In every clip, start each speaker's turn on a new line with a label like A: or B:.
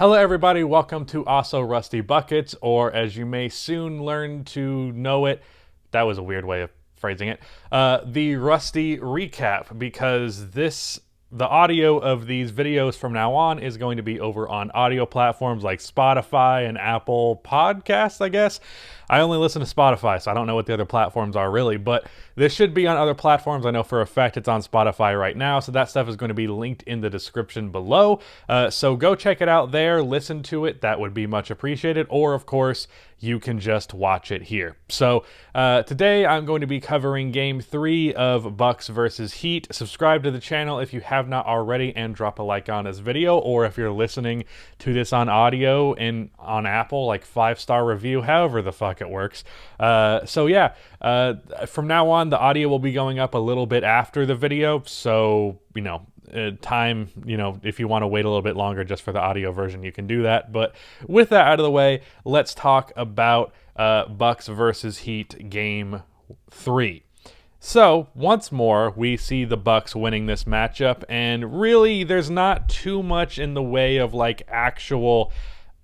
A: Hello everybody, welcome to Also Rusty Buckets, or as you may soon learn to know it, that was a weird way of phrasing it, the Rusty Recap, because the audio of these videos from now on is going to be over on audio platforms like Spotify and Apple Podcasts, I guess. I only listen to Spotify, so I don't know what the other platforms are really, but this should be on other platforms. I know for a fact it's on Spotify right now, so that stuff is going to be linked in the description below. So go check it out there, listen to it. That would be much appreciated. Or, of course, you can just watch it here. So today I'm going to be covering Game 3 of Bucks versus Heat. Subscribe to the channel if you have not already, and drop a like on this video. Or if you're listening to this on audio and on Apple, like 5-star review, however the fuck it works. So yeah, from now on, the audio will be going up a little bit after the video. So, time, if you want to wait a little bit longer just for the audio version, you can do that. But with that out of the way, let's talk about Bucks versus Heat Game 3. So, once more, we see the Bucks winning this matchup, and really, there's not too much in the way of, actual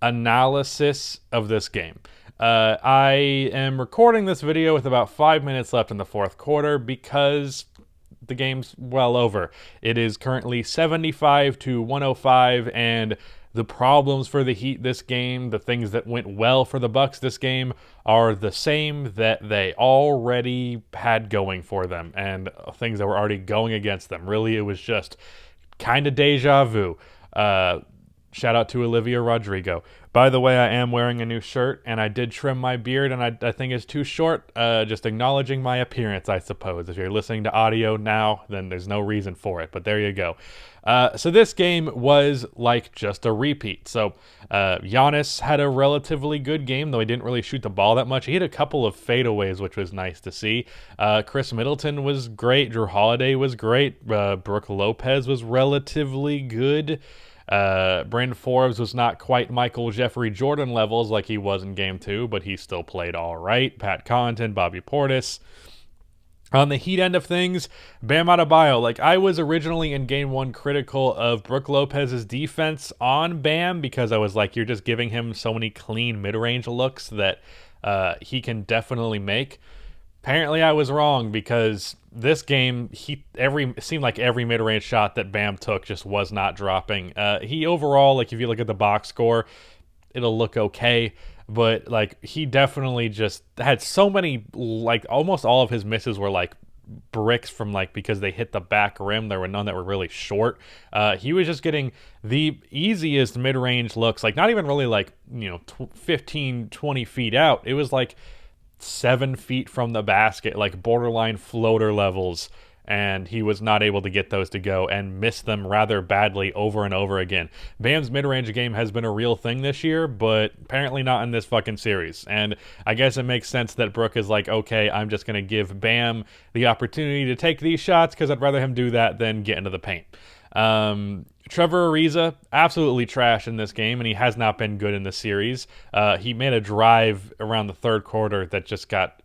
A: analysis of this game. I am recording this video with about 5 minutes left in the fourth quarter because the game's well over. It is currently 75-105, and the problems for the Heat this game, the things that went well for the Bucks this game, are the same that they already had going for them, and things that were already going against them. Really, it was just kind of deja vu. Shout out to Olivia Rodrigo. By the way, I am wearing a new shirt, and I did trim my beard, and I think it's too short. Just acknowledging my appearance, I suppose. If you're listening to audio now, then there's no reason for it, but there you go. So this game was like just a repeat. So Giannis had a relatively good game, though he didn't really shoot the ball that much. He hit a couple of fadeaways, which was nice to see. Chris Middleton was great. Drew Holiday was great. Brook Lopez was relatively good. Bryn Forbes was not quite Michael Jeffrey Jordan levels like he was in Game 2, but he still played all right. Pat Connaughton, Bobby Portis. On the Heat end of things, Bam Adebayo. I was originally in Game 1 critical of Brook Lopez's defense on Bam because I was like, you're just giving him so many clean mid-range looks that he can definitely make. Apparently I was wrong, because this game, it seemed like every mid-range shot that Bam took just was not dropping. He overall, if you look at the box score, it'll look okay, but he definitely just had so many, almost all of his misses were bricks from because they hit the back rim. There were none that were really short. He was just getting the easiest mid-range looks, not even really 15, 20 feet out. It was 7 feet from the basket, borderline floater levels, and he was not able to get those to go and missed them rather badly over and over again. Bam's mid-range game has been a real thing this year, but apparently not in this fucking series. And I guess it makes sense that Brook is okay, I'm just going to give Bam the opportunity to take these shots because I'd rather him do that than get into the paint. Trevor Ariza, absolutely trash in this game, and he has not been good in the series. He made a drive around the third quarter that just got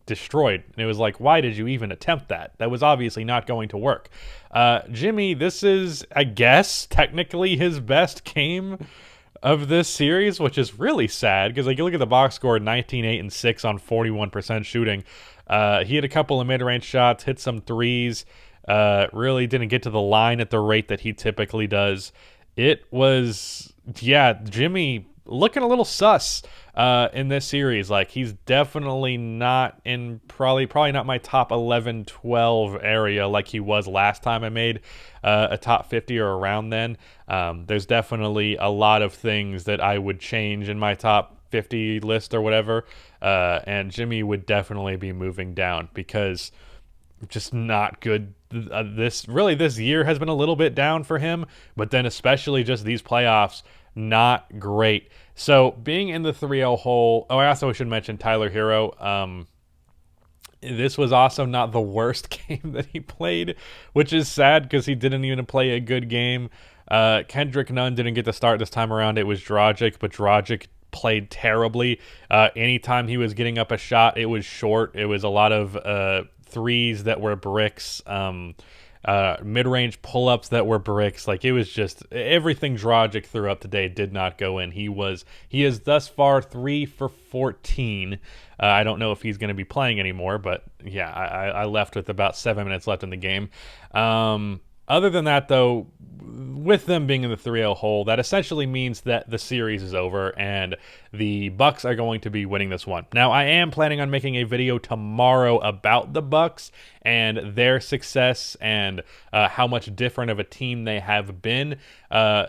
A: destroyed. And it was why did you even attempt that? That was obviously not going to work. Jimmy, this is, I guess, technically his best game of this series, which is really sad because you look at the box score, 19, 8, and 6 on 41% shooting. He had a couple of mid-range shots, hit some threes. Really didn't get to the line at the rate that he typically does. It was, Jimmy looking a little sus in this series. He's definitely not in probably not my top 11, 12 area like he was last time I made a top 50 or around then. There's definitely a lot of things that I would change in my top 50 list or whatever, and Jimmy would definitely be moving down because just not good. This year has been a little bit down for him, but then especially just these playoffs, not great. So being in the 3-0 hole. Oh, I also should mention Tyler Hero. This was also not the worst game that he played, which is sad because he didn't even play a good game. Kendrick Nunn didn't get to start this time around. It was Dragic, but Dragic played terribly. Anytime he was getting up a shot, it was short. It was a lot of threes that were bricks. mid-range pull-ups that were bricks. Like, it was just everything Dragic threw up today did not go in. He is thus far 3 for 14. I don't know if he's going to be playing anymore, but yeah, I left with about 7 minutes left in the game. Other than that, though, with them being in the 3-0 hole, that essentially means that the series is over and the Bucks are going to be winning this one. Now, I am planning on making a video tomorrow about the Bucks and their success and how much different of a team they have been.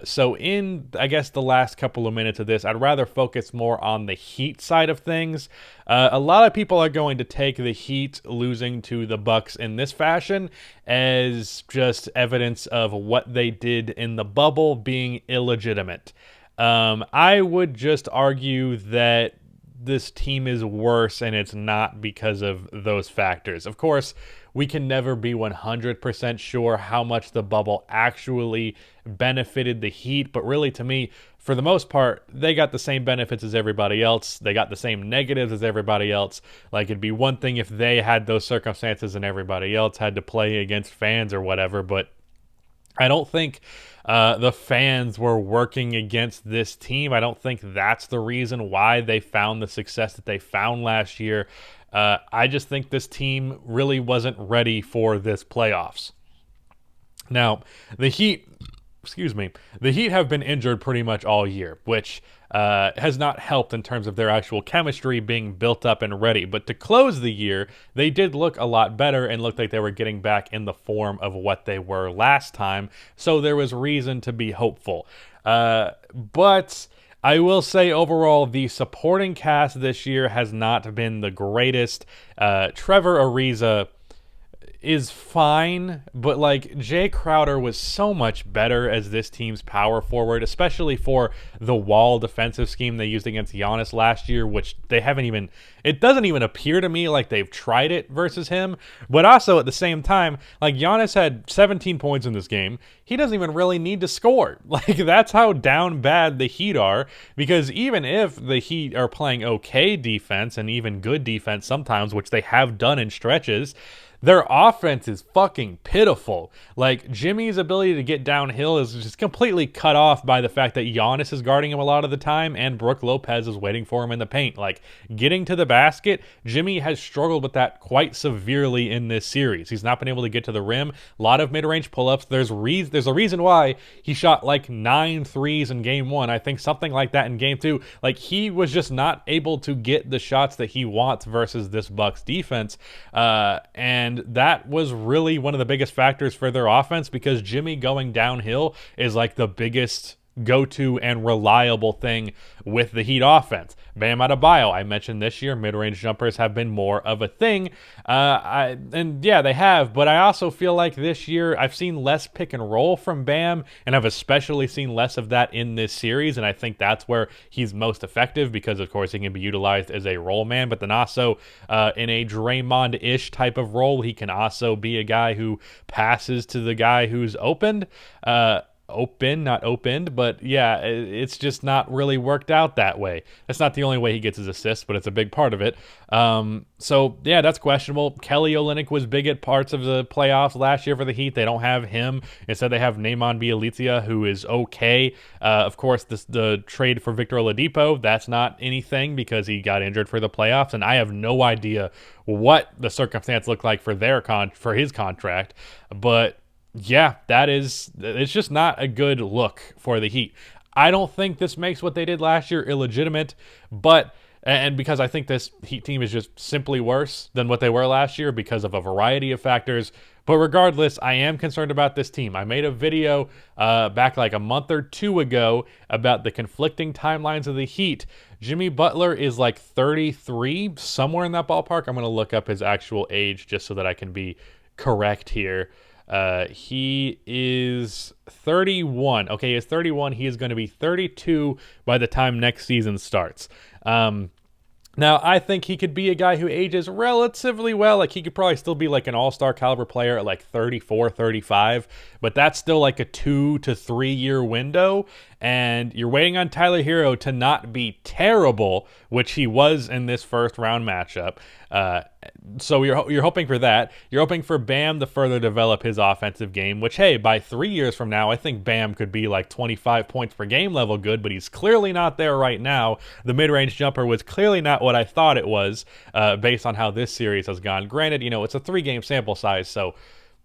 A: So in, I guess, the last couple of minutes of this, I'd rather focus more on the Heat side of things. A lot of people are going to take the Heat losing to the Bucks in this fashion as just evidence of what they did in the bubble being illegitimate. I would just argue that this team is worse and it's not because of those factors. Of course, we can never be 100% sure how much the bubble actually benefited the Heat, but really, to me, for the most part, they got the same benefits as everybody else. They got the same negatives as everybody else. Like, it'd be one thing if they had those circumstances and everybody else had to play against fans or whatever, but I don't think the fans were working against this team. I don't think that's the reason why they found the success that they found last year. I just think this team really wasn't ready for this playoffs. Now, the Heat have been injured pretty much all year, which has not helped in terms of their actual chemistry being built up and ready. But to close the year, they did look a lot better and looked like they were getting back in the form of what they were last time. So there was reason to be hopeful. But I will say overall, the supporting cast this year has not been the greatest. Trevor Ariza is fine, but like Jay Crowder was so much better as this team's power forward, especially for the wall defensive scheme they used against Giannis last year, which they haven't even, it doesn't even appear to me like they've tried it versus him. But also at the same time, like, Giannis had 17 points in this game. He doesn't even really need to score. Like, that's how down bad the Heat are, because even if the Heat are playing okay defense and even good defense sometimes, which they have done in stretches, their offense is fucking pitiful. Like, Jimmy's ability to get downhill is just completely cut off by the fact that Giannis is guarding him a lot of the time and Brook Lopez is waiting for him in the paint. Like, getting to the basket, Jimmy has struggled with that quite severely in this series. He's not been able to get to the rim. A lot of mid-range pull-ups. There's a reason why he shot like 9 threes in game 1. I think something like that in game 2. Like, he was just not able to get the shots that he wants versus this Bucks defense. And that was really one of the biggest factors for their offense, because Jimmy going downhill is like the biggest go-to and reliable thing with the Heat offense. Bam Adebayo, I mentioned this year, mid-range jumpers have been more of a thing. And yeah, they have, but I also feel like this year I've seen less pick and roll from Bam, and I've especially seen less of that in this series, and I think that's where he's most effective, because of course he can be utilized as a roll man, but then also in a Draymond-ish type of role, he can also be a guy who passes to the guy who's not opened, but yeah, it's just not really worked out that way. That's not the only way he gets his assists, but it's a big part of it. So yeah, that's questionable. Kelly Olynyk was big at parts of the playoffs last year for the Heat. They don't have him. Instead, they have Nemanja Bjelica, who is okay. Of course, the trade for Victor Oladipo, that's not anything because he got injured for the playoffs, and I have no idea what the circumstance looked like for his contract, but yeah, it's just not a good look for the Heat. I don't think this makes what they did last year illegitimate, and because I think this Heat team is just simply worse than what they were last year because of a variety of factors. But regardless, I am concerned about this team. I made a video back like a month or 2 ago about the conflicting timelines of the Heat. Jimmy Butler is like 33, somewhere in that ballpark. I'm going to look up his actual age just so that I can be correct here. He is 31. Okay, he's 31. He is going to be 32 by the time next season starts. Now, I think he could be a guy who ages relatively well. Like, he could probably still be like an all-star caliber player at like 34, 35, but that's still like a 2 to 3 year window. and you're waiting on Tyler Hero to not be terrible, which he was in this first round matchup. So you're hoping for that. You're hoping for Bam to further develop his offensive game, which, hey, by 3 years from now, I think Bam could be like 25 points per game level good, but he's clearly not there right now. The mid-range jumper was clearly not what I thought it was, based on how this series has gone. Granted, it's a 3-game sample size, so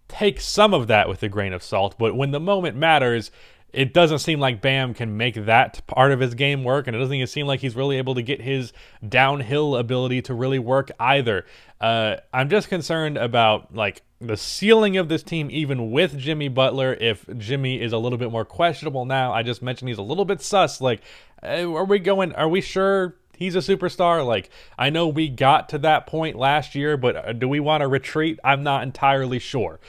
A: take some of that with a grain of salt, but when the moment matters, it doesn't seem like Bam can make that part of his game work, and it doesn't even seem like he's really able to get his downhill ability to really work either. I'm just concerned about like the ceiling of this team, even with Jimmy Butler. If Jimmy is a little bit more questionable now, I just mentioned he's a little bit sus. Like, are we sure he's a superstar? Like, I know we got to that point last year, but do we want to retreat? I'm not entirely sure.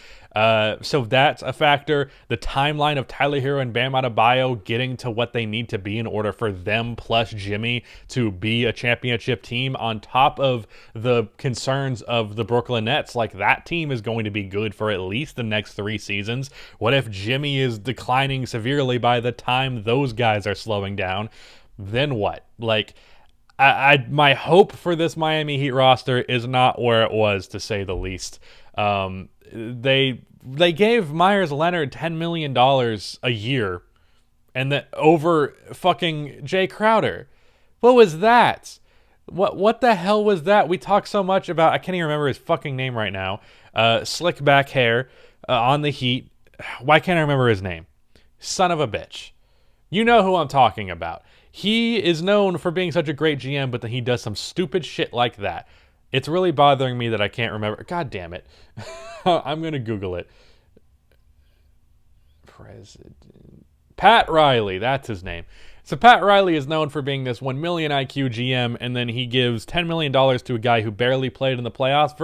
A: So that's a factor. The timeline of Tyler Hero and Bam Adebayo getting to what they need to be in order for them plus Jimmy to be a championship team, on top of the concerns of the Brooklyn Nets. Like, that team is going to be good for at least the next 3 seasons. What if Jimmy is declining severely by the time those guys are slowing down? Then what? Like, my hope for this Miami Heat roster is not where it was, to say the least. They gave Myers Leonard $10 million a year, and that over fucking Jay Crowder. What was that? What the hell was that? We talk so much about, I can't even remember his fucking name right now. Slick back hair on the Heat. Why can't I remember his name? Son of a bitch. You know who I'm talking about. He is known for being such a great GM, but then he does some stupid shit like that. It's really bothering me that I can't remember. God damn it. I'm going to Google it. Pat Riley, that's his name. So Pat Riley is known for being this 1 million IQ GM, and then he gives $10 million to a guy who barely played in the playoffs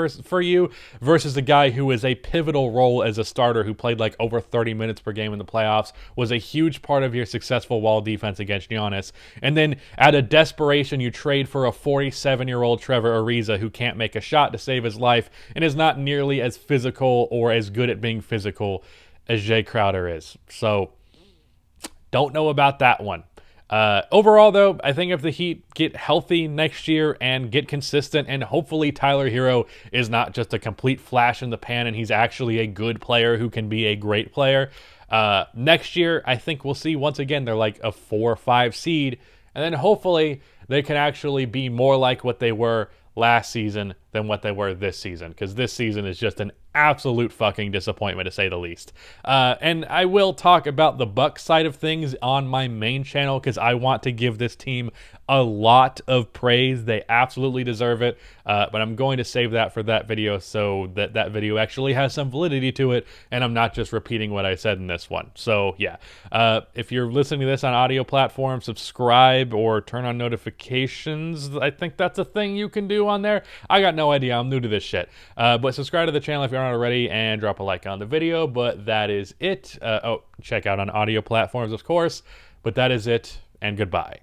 A: versus a guy who is a pivotal role as a starter, who played like over 30 minutes per game in the playoffs, was a huge part of your successful wall defense against Giannis. And then out of desperation, you trade for a 47-year-old Trevor Ariza who can't make a shot to save his life and is not nearly as physical or as good at being physical as Jay Crowder is. So, don't know about that one. Overall, though, I think if the Heat get healthy next year and get consistent, and hopefully Tyler Hero is not just a complete flash in the pan and he's actually a good player who can be a great player, next year I think we'll see once again they're like a 4 or 5 seed, and then hopefully they can actually be more like what they were last season than what they were this season, because this season is just an absolute fucking disappointment, to say the least. And I will talk about the Bucks side of things on my main channel, because I want to give this team a lot of praise. They absolutely deserve it, but I'm going to save that for that video, so that video actually has some validity to it, and I'm not just repeating what I said in this one. So yeah, if you're listening to this on audio platforms, subscribe or turn on notifications. I think that's a thing you can do on there. I got no idea. I'm new to this shit. But subscribe to the channel if you're not already, and drop a like on the video. But that is it. Check out on audio platforms, of course. But that is it, and goodbye.